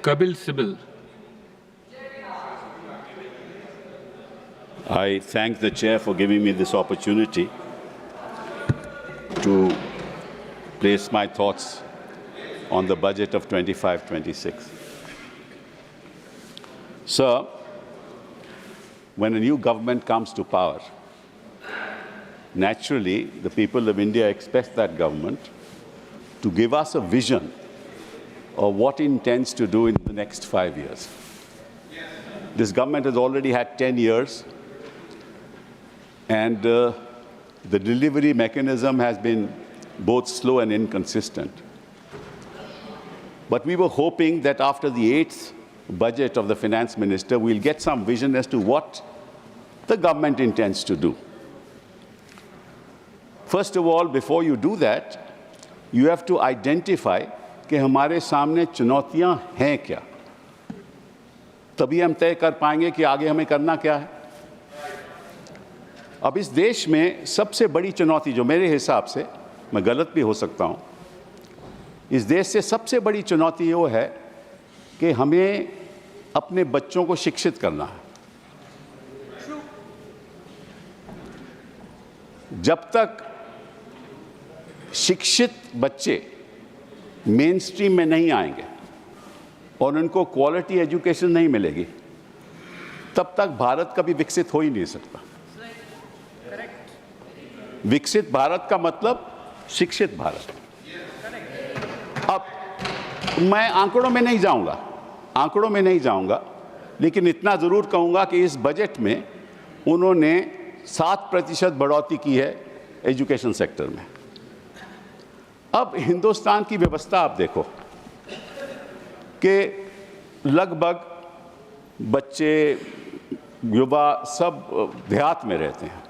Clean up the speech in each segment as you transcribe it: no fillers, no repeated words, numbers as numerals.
Kabil Sibil. I thank the Chair for giving me this opportunity to place my thoughts on the budget of 25-26. Sir, when a new government comes to power, naturally, the people of India expect that government to give us a vision of what it intends to do in the next 5 years. This government has already had 10 years, and the delivery mechanism has been both slow and inconsistent. But we were hoping that after the 8th budget of the finance minister, we'll get some vision as to what the government intends to do. First of all, before you do that, you have to identify कि हमारे सामने चुनौतियां हैं क्या, तभी हम तय कर पाएंगे कि आगे हमें करना क्या है। अब इस देश में सबसे बड़ी चुनौती, जो मेरे हिसाब से, मैं गलत भी हो सकता हूं, इस देश से सबसे बड़ी चुनौती वो है कि हमें अपने बच्चों को शिक्षित करना है। जब तक शिक्षित बच्चे मेन स्ट्रीम में नहीं आएंगे और उनको क्वालिटी एजुकेशन नहीं मिलेगी, तब तक भारत कभी विकसित हो ही नहीं सकता। विकसित भारत का मतलब शिक्षित भारत। अब मैं आंकड़ों में नहीं जाऊंगा, लेकिन इतना जरूर कहूंगा कि इस बजट में उन्होंने 7% बढ़ोतरी की है एजुकेशन सेक्टर में। अब हिंदुस्तान की व्यवस्था आप देखो कि लगभग बच्चे, युवा सब देहात में रहते हैं,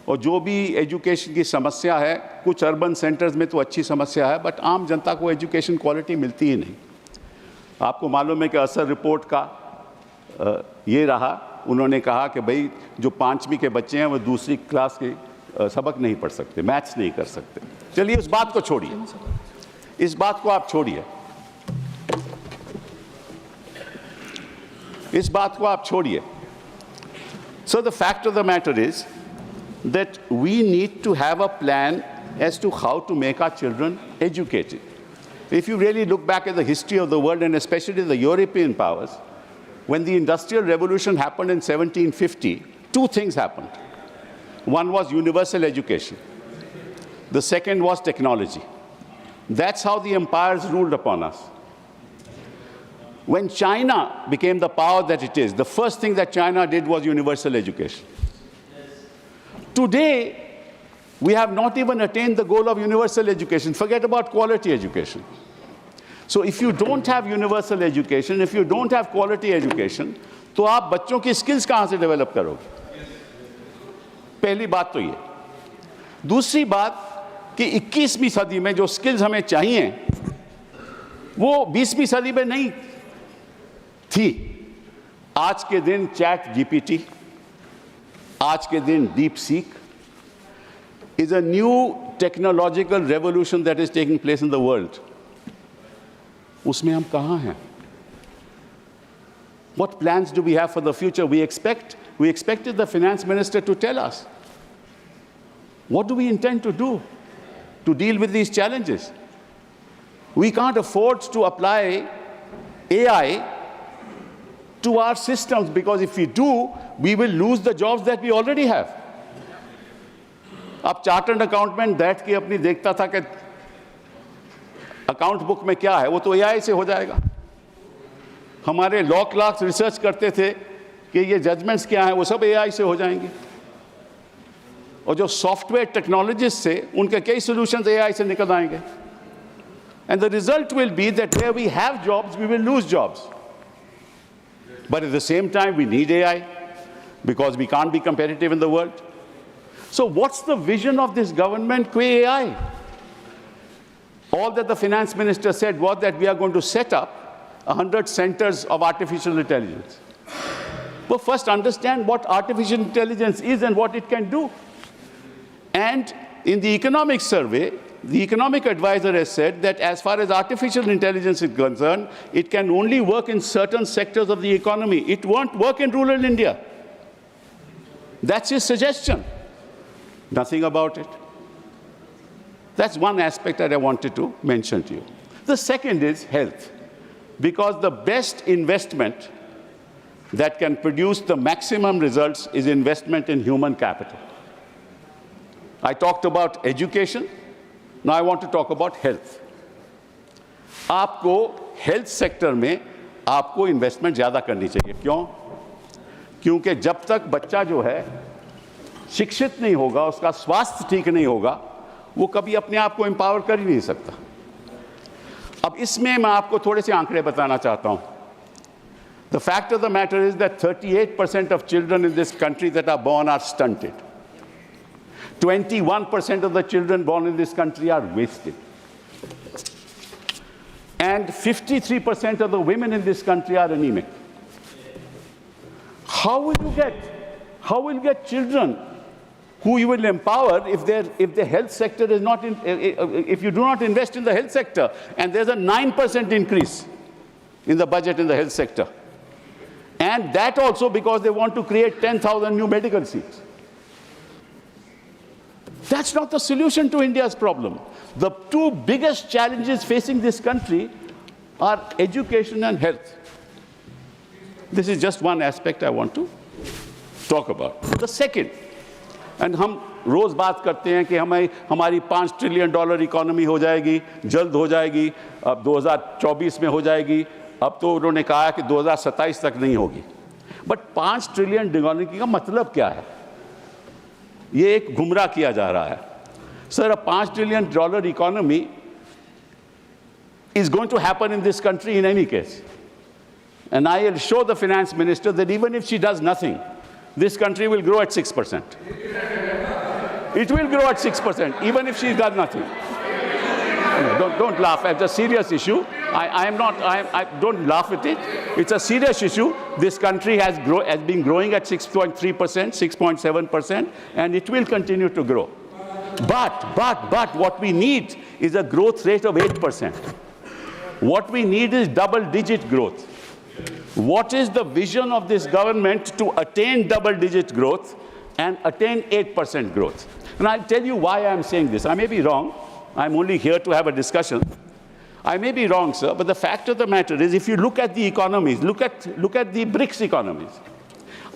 और जो भी एजुकेशन की समस्या है, कुछ अर्बन सेंटर्स में तो अच्छी समस्या है, बट आम जनता को एजुकेशन क्वालिटी मिलती ही नहीं। आपको मालूम है कि असर रिपोर्ट का ये रहा, उन्होंने कहा कि भाई जो 5वीं के बच्चे हैं वो दूसरी क्लास के सबक नहीं पढ़ सकते, मैथ्स नहीं कर सकते। चलिए इस बात को छोड़िए, इस बात को आप छोड़िए, इस बात को आप छोड़िए। So the fact of the matter is that we need to have a plan as to how to make our children educated. If you really look back at the history of the world, and especially the European powers, when the Industrial Revolution happened in 1750, two things happened. One was universal education. The second was technology. That's how the empires ruled upon us. When China became the power that it is, the first thing that China did was universal education. Today, we have not even attained the goal of universal education. Forget about quality education. So if you don't have universal education, if you don't have quality education, तो आप बच्चों की skills कहाँ से develop करोगे? पहली बात तो ये। दूसरी बात कि 21वीं सदी में जो skills हमें चाहिए, वो 20वीं सदी में नहीं थी। आज के दिन चैट GPT, आज के दिन DeepSeek is a new technological revolution that is taking place in the world. उसमें हम कहाँ हैं? What plans do we have for the future? We expected the finance minister to tell us. What do we intend to do to deal with these challenges? We can't afford to apply AI to our systems, because if we do, we will lose the jobs that we already have. अब chartered accountant बैठ के अपनी देखता था कि account book में क्या है, वो तो एआई से हो जाएगा। हमारे लॉ क्लर्क्स रिसर्च करते थे कि ये जजमेंट्स क्या हैं, वो सब एआई से हो जाएंगे। और जो सॉफ्टवेयर टेक्नोलॉजिस्ट थे, उनके कई सॉल्यूशंस एआई से निकल आएंगे। And the result will be that where we have jobs, we will lose jobs. But at the same time, we need AI because we can't be competitive in the world. So what's the vision of this government with AI? All that the finance minister said was that we are going to set up 100 centers of artificial intelligence. But first understand what artificial intelligence is and what it can do. And in the economic survey, the economic advisor has said that as far as artificial intelligence is concerned, it can only work in certain sectors of the economy. It won't work in rural India. That's his suggestion. Nothing about it. That's one aspect that I wanted to mention to you. The second is health, because the best investment that can produce the maximum results is investment in human capital. I talked about education. Now I want to talk about health. आपको health sector में आपको investment ज़्यादा करनी चाहिए. क्यों? क्योंकि जब तक बच्चा जो है शिक्षित नहीं होगा, उसका स्वास्थ्य ठीक नहीं होगा, वो कभी अपने आप को empower कर ही नहीं सकता. अब इसमें मैं आपको थोड़े से आंकड़े बताना चाहता हूँ. The fact of the matter is that 38% of children in this country that are born are stunted. 21% of the children born in this country are wasted. And 53% of the women in this country are anemic. How will you get children who you will empower if the health sector is not if you do not invest in the health sector? And there's a 9% increase in the budget in the health sector. And that also because they want to create 10,000 new medical seats. That's not the solution to India's problem. The two biggest challenges facing this country are education and health. This is just one aspect I want to talk about. The second, and हम रोज बात करते हैं कि हमारी $5 trillion economy हो जाएगी, जल्द हो जाएगी, अब 2024 में हो जाएगी, अब तो उन्होंने कहा कि 2027 तक नहीं होगी. बट 5 ट्रिलियन इकोनॉमी का मतलब क्या है? ये एक गुमराह किया जा रहा है. Sir, a $5 trillion economy is going to happen in this country in any case. And I will show the finance minister that even if she does nothing, this country will grow at 6%. It will grow at 6%, even if she does nothing. Don't laugh. It's a serious issue. Don't laugh at it. It's a serious issue. This country has been growing at 6.3%, 6.7%, and it will continue to grow. But what we need is a growth rate of 8%. What we need is double-digit growth. What is the vision of this government to attain double-digit growth and attain 8% growth? And I'll tell you why I'm saying this. I may be wrong. I'm only here to have a discussion. I may be wrong, sir, but the fact of the matter is, if you look at the economies, look at the BRICS economies,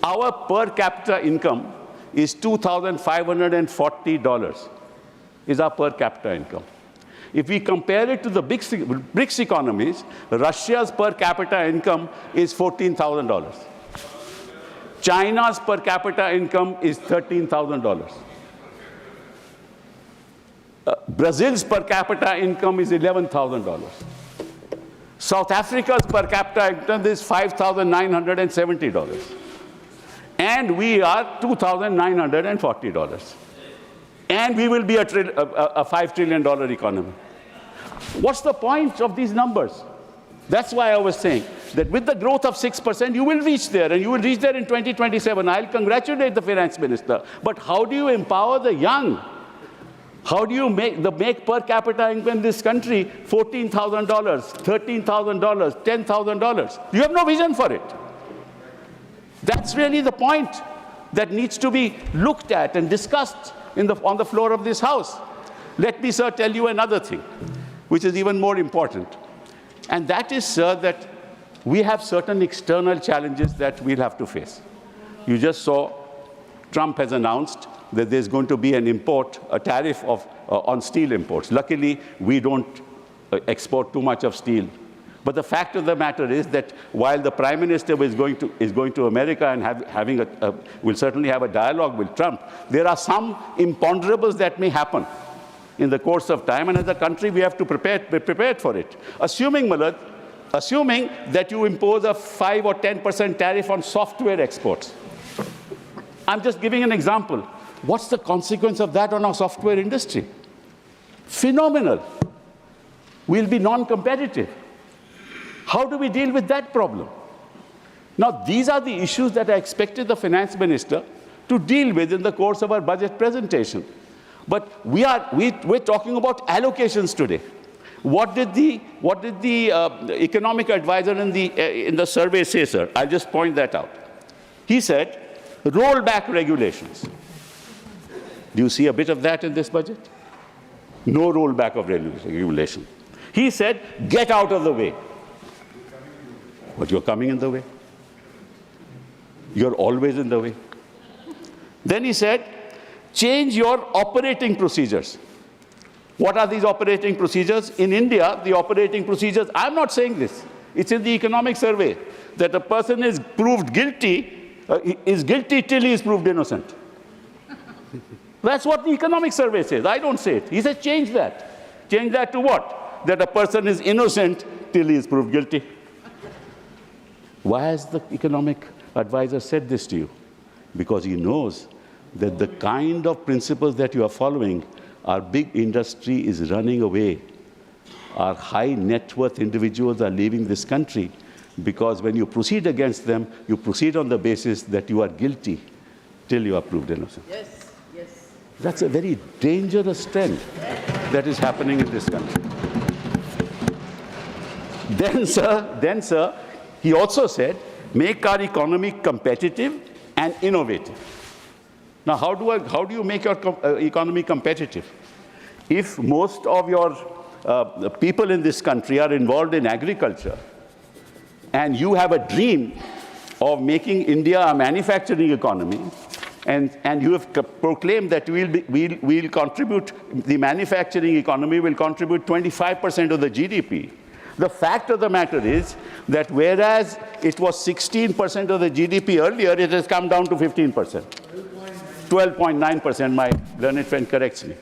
our per capita income is $2,540 is our per capita income. If we compare it to the BRICS economies, Russia's per capita income is $14,000. China's per capita income is $13,000. Brazil's per capita income is $11,000. South Africa's per capita income is $5,970. And we are $2,940. And we will be a $5 trillion economy. What's the point of these numbers? That's why I was saying that with the growth of 6%, you will reach there, and you will reach there in 2027. I'll congratulate the finance minister. But how do you empower the young? How do you make per capita income in this country $14,000, $13,000, $10,000? You have no vision for it. That's really the point that needs to be looked at and discussed on the floor of this House. Let me, sir, tell you another thing, which is even more important. And that is, sir, that we have certain external challenges that we'll have to face. You just saw Trump has announced that there's going to be a tariff on steel imports. Luckily, we don't export too much of steel. But the fact of the matter is that while the Prime Minister is going to America and will certainly have a dialogue with Trump, there are some imponderables that may happen in the course of time, and as a country we have to be prepared for it. Assuming that you impose a 5 or 10% tariff on software exports. I'm just giving an example. What's the consequence of that on our software industry? Phenomenal. We'll be non-competitive. How do we deal with that problem? Now, these are the issues that I expected the finance minister to deal with in the course of our budget presentation. But we're talking about allocations today. What did the economic advisor in the survey say, sir? I'll just point that out. He said, roll back regulations. Do you see a bit of that in this budget? No rollback of regulation. He said, get out of the way. But you're coming in the way. You're always in the way. Then he said, change your operating procedures. What are these operating procedures? In India, the operating procedures, I'm not saying this. It's in the economic survey that a person is proved guilty, is guilty till he is proved innocent. That's what the economic survey says. I don't say it. He said, change that. Change that to what? That a person is innocent till he is proved guilty. Why has the economic advisor said this to you? Because he knows that the kind of principles that you are following, our big industry is running away. Our high net worth individuals are leaving this country because when you proceed against them, you proceed on the basis that you are guilty till you are proved innocent. Yes. That's a very dangerous trend that is happening in this country. Then, sir, he also said, make our economy competitive and innovative. Now, how do you make your economy competitive? If most of your people in this country are involved in agriculture, and you have a dream of making India a manufacturing economy, and you have proclaimed that we'll contribute, the manufacturing economy will contribute 25% of the GDP. The fact of the matter is that whereas it was 16% of the GDP earlier, it has come down to 15%. 12.9%, my learned friend corrects me.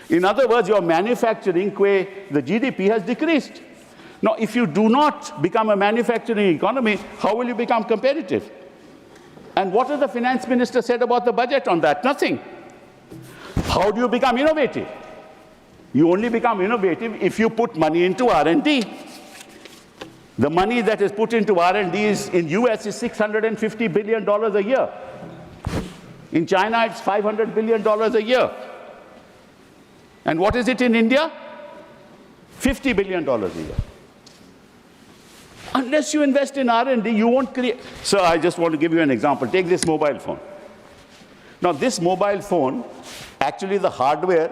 In other words, your manufacturing, the GDP has decreased. Now, if you do not become a manufacturing economy, how will you become competitive? And what has the finance minister said about the budget on that? Nothing. How do you become innovative? You only become innovative if you put money into R&D. The money that is put into R&D in US is $650 billion a year. In China, it's $500 billion a year. And what is it in India? $50 billion a year. Unless you invest in R&D, you won't create. So I just want to give you an example. Take this mobile phone. Now, this mobile phone, actually the hardware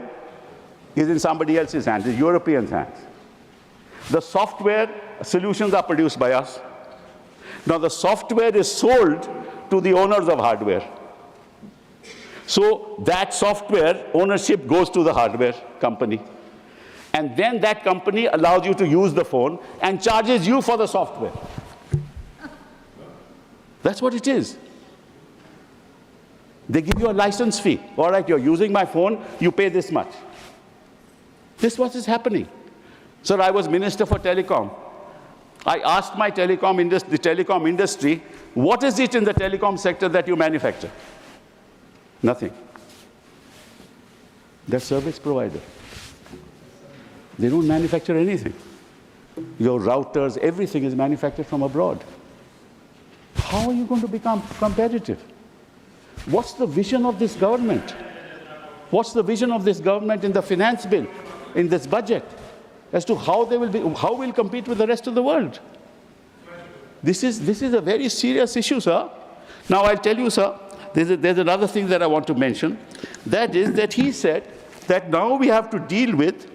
is in somebody else's hands, the Europeans' hands. The software solutions are produced by us. Now, the software is sold to the owners of hardware. So that software ownership goes to the hardware company. And then that company allows you to use the phone and charges you for the software. That's what it is. They give you a license fee. All right, you're using my phone, you pay this much. This is what is happening. Sir, I was Minister for Telecom. I asked the telecom industry, what is it in the telecom sector that you manufacture? Nothing. They're service provider. They don't manufacture anything. Your routers, everything is manufactured from abroad. How are you going to become competitive? What's the vision of this government? What's the vision of this government in the finance bill, in this budget, as to how we'll compete with the rest of the world? This is a very serious issue, sir. Now, I'll tell you, sir, there's another thing that I want to mention. That is that he said that now we have to deal with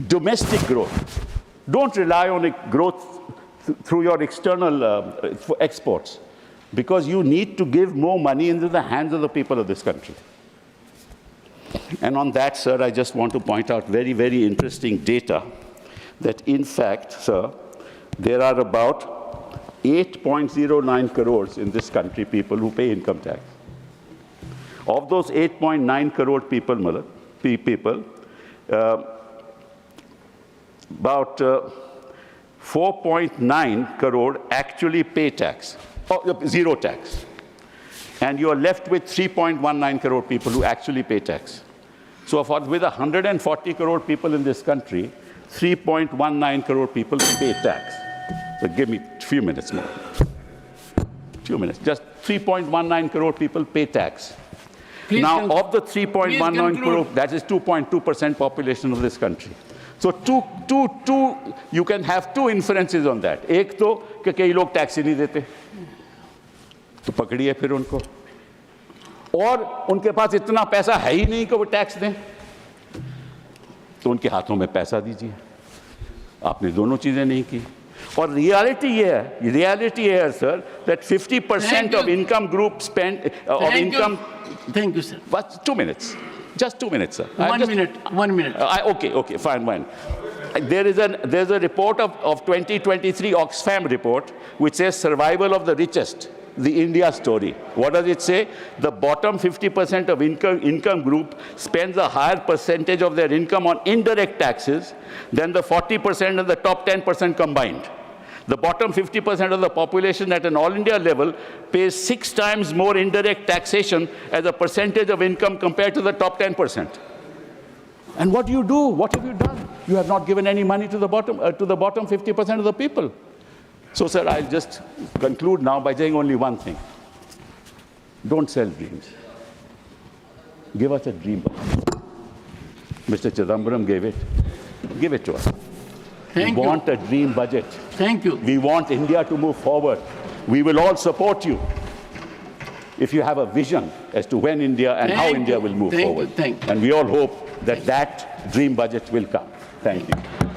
domestic growth. Don't rely on growth through your external exports, because you need to give more money into the hands of the people of this country. And on that, sir, I just want to point out very, very interesting data that, in fact, sir, there are about 8.09 crores in this country people who pay income tax. Of those 8.9 crore people, about 4.9 crore actually pay tax, zero tax. And you are left with 3.19 crore people who actually pay tax. So with 140 crore people in this country, 3.19 crore people pay tax. So give me a few minutes more. Few minutes. Just 3.19 crore people pay tax. Now, of the 3.19 crore, that is 2.2% population of this country. So you can have two inferences on that. एक तो कि कई लोग tax ही नहीं देते, तो पकड़िए फिर उनको, और उनके पास इतना पैसा है ही नहीं कि वो टैक्स दें, तो उनके हाथों में पैसा दीजिए। आपने दोनों चीजें नहीं की। और रियलिटी ये है sir, that 50% of income group spend of income. Thank you, sir. But 2 minutes. Just 2 minutes, sir. 1 minute. 1 minute. Okay, fine. There's a report of 2023 Oxfam report which says survival of the richest, the India story. What does it say? The bottom 50% of income group spends a higher percentage of their income on indirect taxes than the 40% and the top 10% combined. The bottom 50% of the population at an all-India level pays 6 times more indirect taxation as a percentage of income compared to the top 10%. And what do you do? What have you done? You have not given any money to the bottom 50% of the people. So, sir, I'll just conclude now by saying only one thing. Don't sell dreams. Give us a dream. Mr. Chidambaram gave it. Give it to us. Thank you. We want a dream budget. Thank you. We want India to move forward. We will all support you if you have a vision as to when India and how India will move forward. Thank you. And we all hope that that dream budget will come. Thank you.